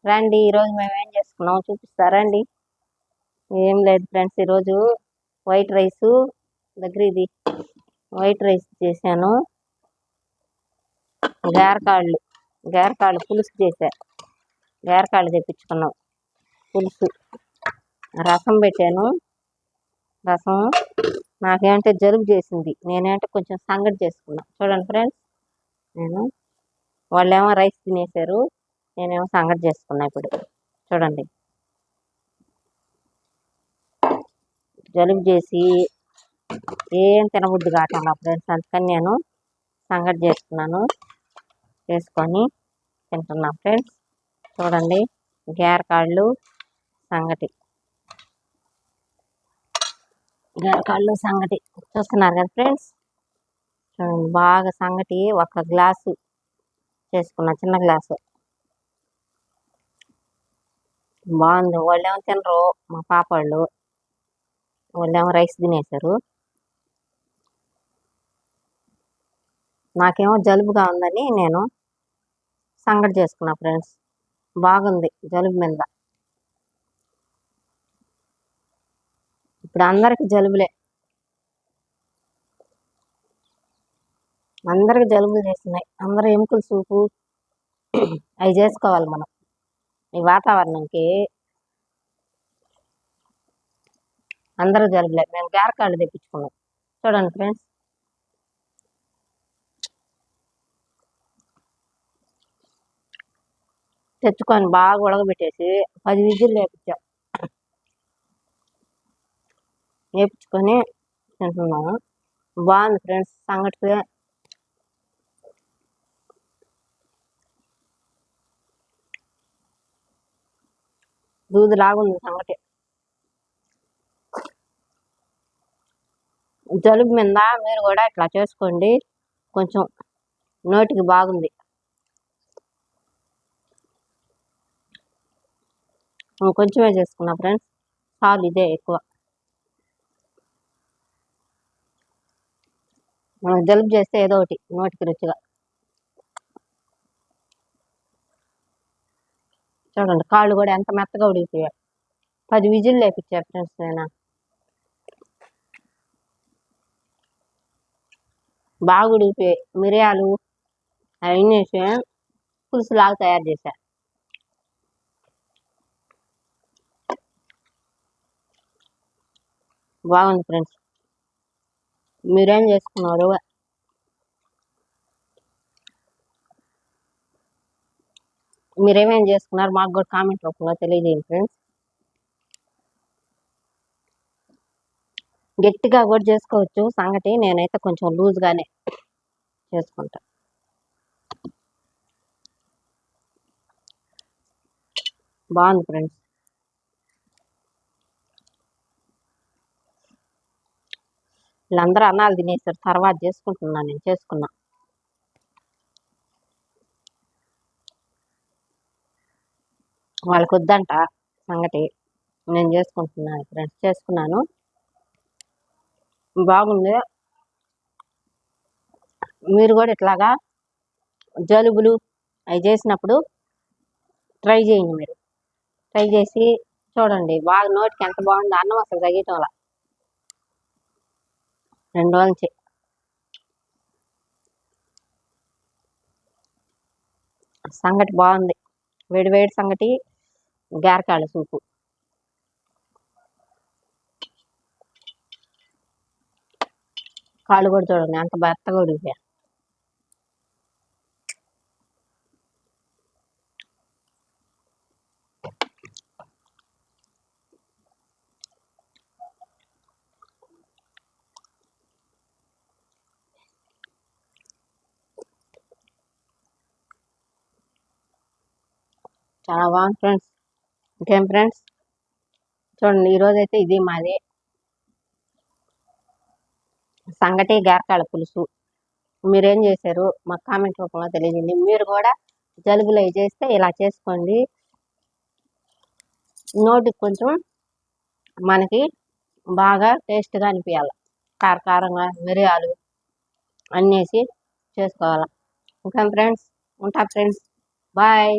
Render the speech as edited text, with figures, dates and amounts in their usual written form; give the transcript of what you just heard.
రండి, ఈరోజు మేము ఏం చేసుకున్నాం చూపిస్తారండి. ఏం లేదు ఫ్రెండ్స్, ఈరోజు వైట్ రైస్ దగ్గర ఇది వైట్ రైస్ చేశాను. గేరకాళ్ళు పులుసు చేశా. గేరకాళ్ళు తెప్పించుకున్నాం, పులుసు. రసం పెట్టాను. రసం నాకేమంటే జలుబు చేసింది, నేనేంటే కొంచెం సంగటి చేసుకున్నా. చూడండి ఫ్రెండ్స్, వాళ్ళేమో రైస్ తినేశారు, నేనేమో సంగటి చేసుకున్నా. ఇప్పుడు చూడండి, జలుబు చేసి ఏం తినబుద్ధి కావట్లేదు ఫ్రెండ్స్, అందుకని నేను సంగటి చేసుకొని తింటున్నా ఫ్రెండ్స్. చూడండి, గేరకాళ్ళు సంగటి చూస్తున్నారు కదా ఫ్రెండ్స్. చూడండి, బాగా సంగటి ఒక గ్లాసు చేసుకున్నా, చిన్న గ్లాసు. బాగుంది. వాళ్ళేమో తినరు, మా పాప వాళ్ళేమో రైస్ తినేశారు. నాకేమో జలుబుగా ఉందని నేను సంగటి చేసుకున్నా ఫ్రెండ్స్. బాగుంది జలుబు మీద. ఇప్పుడు అందరికి జలుబులే, అందరికి జలుబులు చేస్తున్నాయి. అందరూ ఎముకల సూపు అవి చేసుకోవాలి మనం. ఈ వాతావరణంకి అందరూ జలుబులే. మేము గేరకాళ్ళు తెప్పించుకున్నాం. చూడండి ఫ్రెండ్స్, తెచ్చుకొని బాగా ఉడకబెట్టేసి 10 విజిల్ వేపించుకొని తింటున్నాము. బాగుంది ఫ్రెండ్స్ సంగటి. దూదిలాగుంది సంగటి. జలుబు మీద మీరు కూడా ఇట్లా చేసుకోండి, కొంచెం నోటికి బాగుంది. కొంచెమే చేసుకున్నా ఫ్రెండ్స్, చాలు, ఇదే ఎక్కువ. మనకు జలుబు చేస్తే ఏదో ఒకటి నోటికి రుచిగా. చూడండి, కాళ్ళు కూడా ఎంత మెత్తగా ఉడికిపోయాయి. 10 విజిల్ లేపించారు ఫ్రెండ్స్. నేను బాగా ఉడికిపోయాయి. మిరియాలు అవన్నీ వేసి పులుసు లాగా తయారు చేశా. బాగుంది ఫ్రెండ్స్. మీరేం చేసుకున్నారు? మీరేమేం చేసుకున్నారు మాకు కూడా కామెంట్ రూపంలో తెలియజేయండి ఫ్రెండ్స్. గట్టిగా కూడా చేసుకోవచ్చు సంగటి, నేనైతే కొంచెం లూజ్గానే చేసుకుంటా. బాగుంది ఫ్రెండ్స్. వీళ్ళందరూ అన్నాలు తినేసారు, తర్వాత నేను చేసుకున్నా. వాళ్ళకి వద్దంట సంగటి, నేను చేసుకుంటున్నాను ఫ్రెండ్స్. చేసుకున్నాను, బాగుంది. మీరు కూడా ఇట్లాగా జలుబులు అవి చేసినప్పుడు ట్రై చేయండి. మీరు ట్రై చేసి చూడండి, బాగా నోటికి ఎంత బాగుందో. అన్నం అసలు తగ్గటం వల్ల 2 రోజుల నుంచి సంగటి బాగుంది. వేడి సంగటి, గేరకాళ్ళ సూపు. కాళ్ళు కూడా చూడండి ఎంత మెత్తగా ఉడికిపోయా. చాలా బాగుంది ఫ్రెండ్స్. ఇంకేం ఫ్రెండ్స్, చూడండి, ఈరోజైతే ఇది మాది సంగటి గేరకాళ్ళ పులుసు. మీరేం చేశారు మాకు కామెంట్ రూపంలో తెలియజేయండి. మీరు కూడా జలుబులు అవి చేస్తే ఇలా చేసుకోండి. నోటికి కొంచెం మనకి బాగా టేస్ట్గా అనిపించాలి. కారంగా మిరియాలు అన్నీ వేసి చేసుకోవాలి. ఇంకా ఫ్రెండ్స్, ఉంటా ఫ్రెండ్స్, బాయ్.